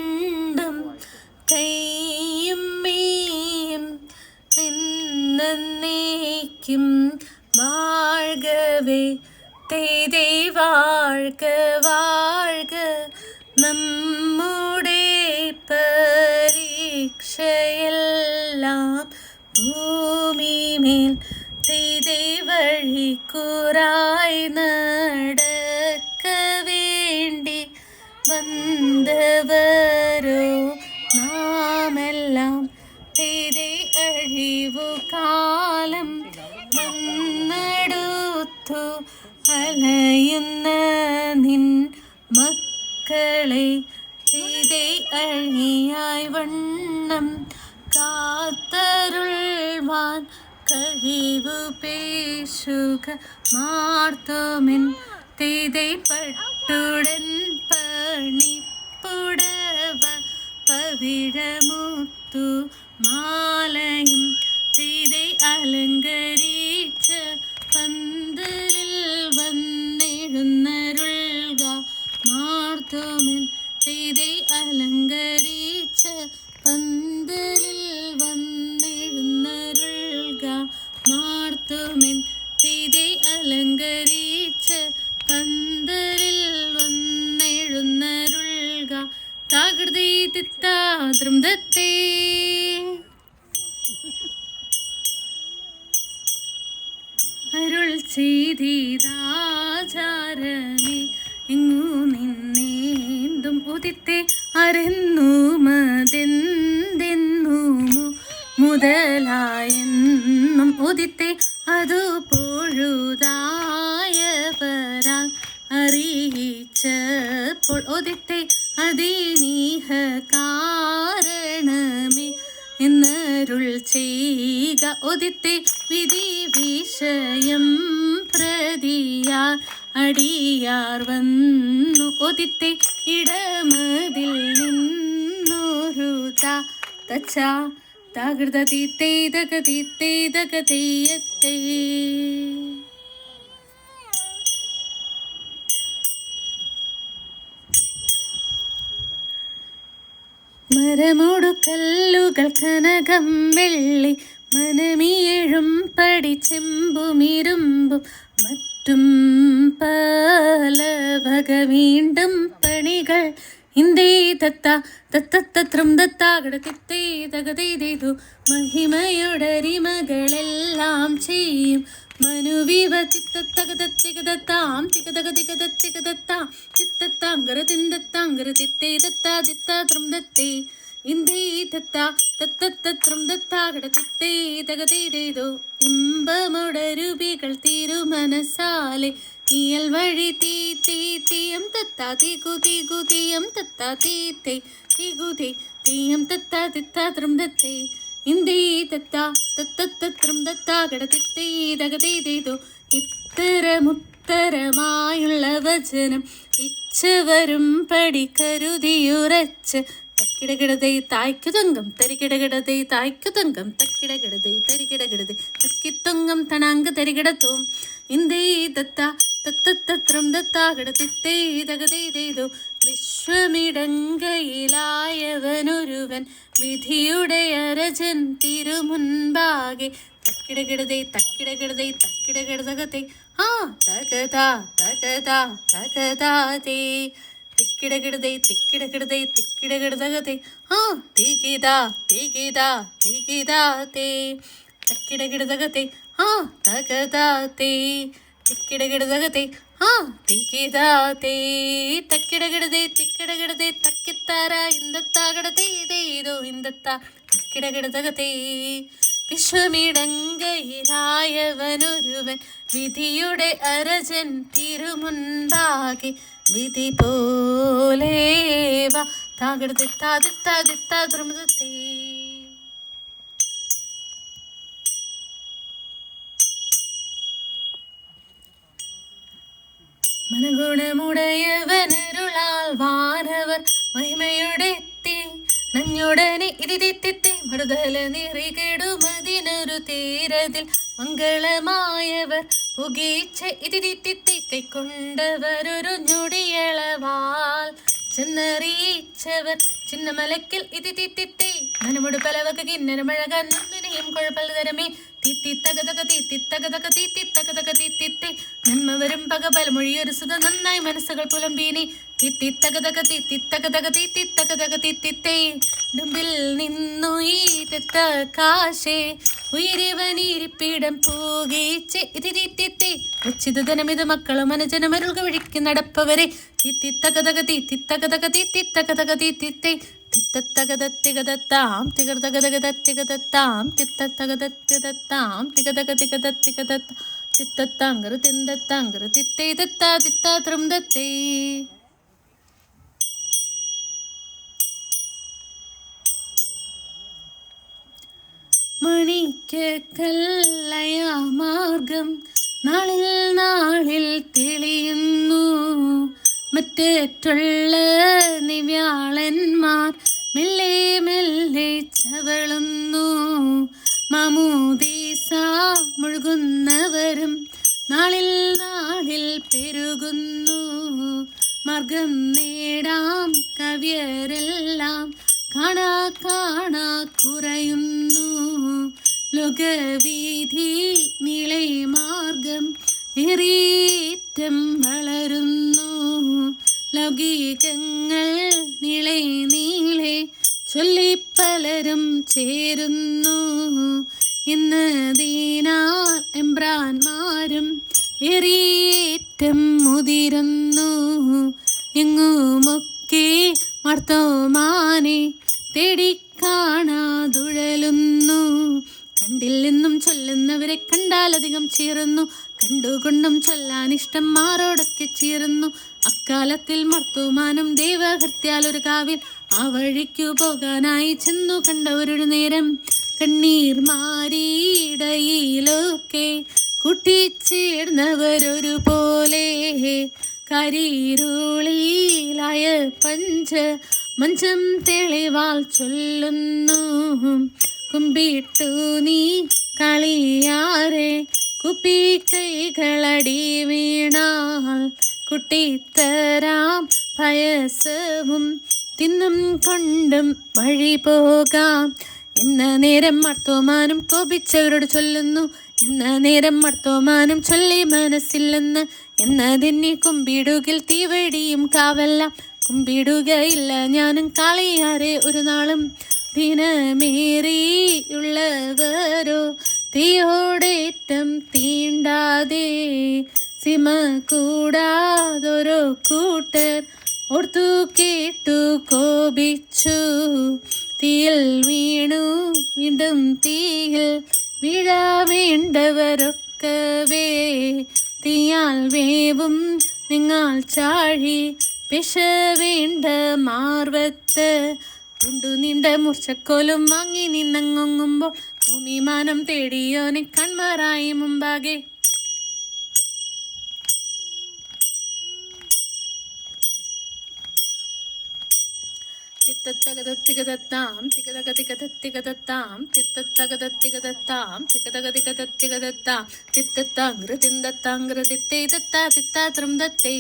രണ്ടും കൈയും മേയും എന്നേക്കും വാഴ്കവേ തേതേ വാഴ്ക വാഴ്ക നമ്മുടെ പരീക്ഷയെല്ലാം ഭൂമിമേൽ തേതേ വഴിക്കുറായി നടക്ക വേണ്ടി വന്നവരോ നാമെല്ലാം തേതേ അഴിവു കാലം വന്നെടുത്തു അലയുന്ന നിൻ മക്കളെ തേതേ അഴിയായി വണ്ണം കാത്തരുൾവാൻ കഴിവു പേശുക മാർത്തോമിൻ തേതേ പട്ടുടൻ പണിപ്പുടവ പവിഴമുത്തു മാലയും തേതേ അലങ്കരിച്ച പന്തലിൽ വന്നെഴുന്നരുൾക മാർത്തോമിൻ തേതേ അലങ്കരിച്ച പന്തലിൽ വന്നെഴുന്നരുൾക മാർത്തോമിൻ തേതേ അലങ്കരിച്ച പന്തലിൽ വന്നെഴുന്നരുൾക താകൃതി തിത്താദ്രം ദത്തേ അരുൾ ചെയ്തീരാചാരമേ എങ്ങു നിന്നേന്തും ഉദിത്തെ അരെന്നുമതെന്തെന്നുമു മുതലായെന്നും ഉദിത്തെ അതു പൊഴുതായവരാൽ അറിയിച്ചപ്പോൾ ഉദിത്തെ അതിനീഹ കാരണമേ എന്നരുൾ ചെയ്യുക ഉദിത്തെ വിധി വിഷയം പ്രതിയാർ അടിയാർ വന്നു ഉദിത്തെ ഇടമതിൽ നിന്നൊരു തച്ച തകൃതീത്തേതകതീത്തേതകതീയത്തേ മരമോടു കല്ലുകൾ കനകം വെള്ളി മനമിയേഴും പടി ചെമ്പുമിരുമ്പും മറ്റും പല വക വീണ്ടും പണികൾ ഇന്ദേ തത്ത തത്തത്തത്രം ദത്താകട തിത്തേ തകതേതു മഹിമയുടരിമകളെല്ലാം ചെയ്യും മനുവിവ തിത്തത്തകതത്തികതത്താം തികതകതികതത്തികതത്താം തിത്തത്താങ്കര തിന്തത്താങ്കര തിത്തേ ദത്താ ദിത്താത്രം ദത്തേ ഇന്ദേ തത്ത തത്തത്തത്രം ദത്താകട തിത്തേ തകതേതോ ഇമ്പമുടരുവികൾ തിരുമനസാലെ ഇയൽ വഴി തീ തീ തീയം തത്താ തീകു തീകു തീയം തത്താ തീത്തേ തീകുതേ തീയം തത്താ തിത്താത്രം ദത്തേ ഇന്ദേ തത്താ തത്തത്തത്രം ദത്താകട തിത്തേ തകതേതോ ഇത്തരമുത്തരമായുള്ള വചനം ഇച്ചവരും പടി കരുതിയുറച്ച് തക്കിടകിടതൈ തായ്ക്കുതങ്കം തരികിടകിടതൈ തായ്ക്കുതങ്കം തക്കിടകിടതൈ തരികിടകിടതൈ തക്കിത്തൊങ്കം തണാങ്ക് തരികിടത്തും ഇന്ദേ ദത്ത തത്തത്തത്രം ദത്താകട തിത്തേ തകതേതോ വിശ്വമിടങ്കയിലായവനൊരുവൻ വിധിയുടെ അരജൻ തിരുമുൻപാകെ തക്കിടകിടതൈ തക്കിടകിടതൈ തക്കിടകിടതകത്തെ ആ തകതാ തകതാ തകതാതേ തിക്കിടകിടതൈ തിക്കിടകിടതൈ തിക്കിടകിടതകത്തെ ആ തികിതാ തികിതാ തികിതാതേ തക്കിടകിടതകത്തെ ആ തകതാതേ തിക്കിടകിടതകത്തെ ആ തികിതാതേ തക്കിടകിടതൈ തിക്കിടകിടതൈ തക്കിത്താര ഇന്ദത്താകടതേതേതോ ഇന്ദത്താ തക്കിടകിടതകത്തെ വിശ്വമിടങ്കയിലായവനൊരുവൻ വിധിയുടെ അരജൻ തിരുമുൻപാകെ വിധി പോലേവ താകടതിത്താതിത്താതിത്താദ്രമതത്തേ മനഗുണമുടയവനരുളാൽ വാനവർ മഹിമയുടെ നഞ്ഞുടനെ ഇതിത്തിത്തെ മറുതല നിറികെടുമതിനൊരു തീരതിൽ മംഗളമായവർ പുകീച്ച ഇതിത്തിത്തെ കൈക്കൊണ്ടവരൊരു ഞൊടിയളവാൽ ചെന്നറിയിച്ചവർ ചിന്നമലക്കിൽ ഇതിത്തിത്തിത്തി ധനമുട് പലവക കിന്നരമഴകാൻ നന്ദിനെയും കുഴപ്പലതരമേ തിത്തിത്തകതക തീത്തിത്തകതക തീത്തിത്തകതക തീത്തിത്തി നന്മ വരും പക പലമൊഴിയൊരു സുത നന്നായി മനസ്സുകൾ പുലമ്പീനെ തിത്തിത്തകതക തീത്തിത്തകതക തീത്തിത്തകതക തീത്തിത്തേ ഡുമ്പിൽ നിന്നു ഈറ്റത്ത കാശേ ഉയരവനിരിപ്പിടം പോകേച്ചെ ഇതിത്തിത്തി വെച്ചിത് ധനമിത് മക്കളും അനുജനമരുൾക വഴിക്ക് നടപ്പവരെ തിത്തിത്തകതക തീത്തിത്തകതക തീത്തിത്തകതക തീത്തിത്തേ തിത്തത്തകതത്തികതത്താം തികതകതകതത്തികതത്താം തിത്തത്തകതത്തികതത്താം തികതകതികതത്തികതത്ത തിത്തത്താങ്കറ് തിന്തത്താങ്കറ് തിത്തേ തത്താ തിത്താത്രം തത്തേ. മണിക്ക് കല്ലയ മാർഗം നാളിൽ നാളിൽ തെളിയുന്നു മറ്റേറ്റുള്ള നിവ്യാളന്മാർ മെല്ലെ മെല്ലെ ചവളുന്നു മാമൂദീസ മുഴുകുന്നവരും നാളിൽ നാളിൽ പെരുകുന്നു മാർഗം നേടാം കവ്യരെല്ലാം കാണാ കാണാ കുറയുന്നു ലോകവീഥി നീളെ മാർഗം ഏറിയേറ്റം വളരുന്നു ലൗകികങ്ങൾ നീളെ നീളെ ചൊല്ലിപ്പലരും ചേരുന്നു ഇന്ന് ദീനാർ എംബ്രാന്മാരും ഏറിയേറ്റം മുതിരുന്നു എങ്ങുമൊക്കെ മർത്തോമാനെ തേടിക്കാണാതുഴലുന്നു കണ്ടില്ലെന്നും ചൊല്ലുന്നവരെ കണ്ടാലധികം ചീറുന്നു കണ്ടുകൊണ്ടും ചൊല്ലാനിഷ്ടം മാറോടൊക്കെ ചീറുന്നു അക്കാലത്തിൽ മർത്തോമാനം ദേവഹൃത്യാൽ ഒരു കാവിൽ ആ വഴിക്കു പോകാനായി ചെന്നു കണ്ടവരൊരു നേരം കണ്ണീർ മാറിയിടയിലൊക്കെ കൂട്ടിച്ചേർന്നവരൊരു പോലെ കരിരുളിലായ പഞ്ച മഞ്ചം തെളിവാൽ ചൊല്ലുന്നു കുമ്പിട്ടു നീ കളിയാരെ കുപ്പി കൈകളടി വീണാൽ കുട്ടിത്തരാം പയസവും തിന്നും കൊണ്ടും വഴി പോകാം എന്ന നേരം മർത്തോമാനും കോപിച്ചവരോട് ചൊല്ലുന്നു എന്ന നേരം മർത്തോമാനും ചൊല്ലി മനസ്സില്ലെന്ന് എന്നതിനെ കുമ്പിടുകിൽ തീവടിയും കാവല്ല കുമ്പിടുകയില്ല ഞാനും കാളിയാരെ ഒരു നാളും ദിനമേറിയുള്ളവരോ തീയോടേറ്റം തീണ്ടാതെ സിമ കൂടാതൊരു കൂട്ടർ ഓർത്തു കേട്ടു കോപിച്ചു തീയിൽ വീണു വീണ്ടും തീയിൽ വീഴാ വേണ്ടവരൊക്കവേ തീയാൽ വേവും നിങ്ങൾ ചാഴി പിശ വേണ്ട മാർവത്ത് ഉണ്ടു നീണ്ട മൂർച്ചക്കോലും വാങ്ങി നിന്നങ്ങൊങ്ങുമ്പോൾ ഭൂമിമാനം തേടിയോനെ കൺമാറായി മുമ്പാകെ തിത്തത്തകതത്തികതത്താം തികതകതികതത്തികതത്താം തിത്തത്തകതത്തികതത്താം തികതകതികതത്തികതത്താം തിത്തത്താങ്കൃ തിന്തത്താങ്കൃ തിത്തേ തത്താ തിത്താത്രം തത്തേ.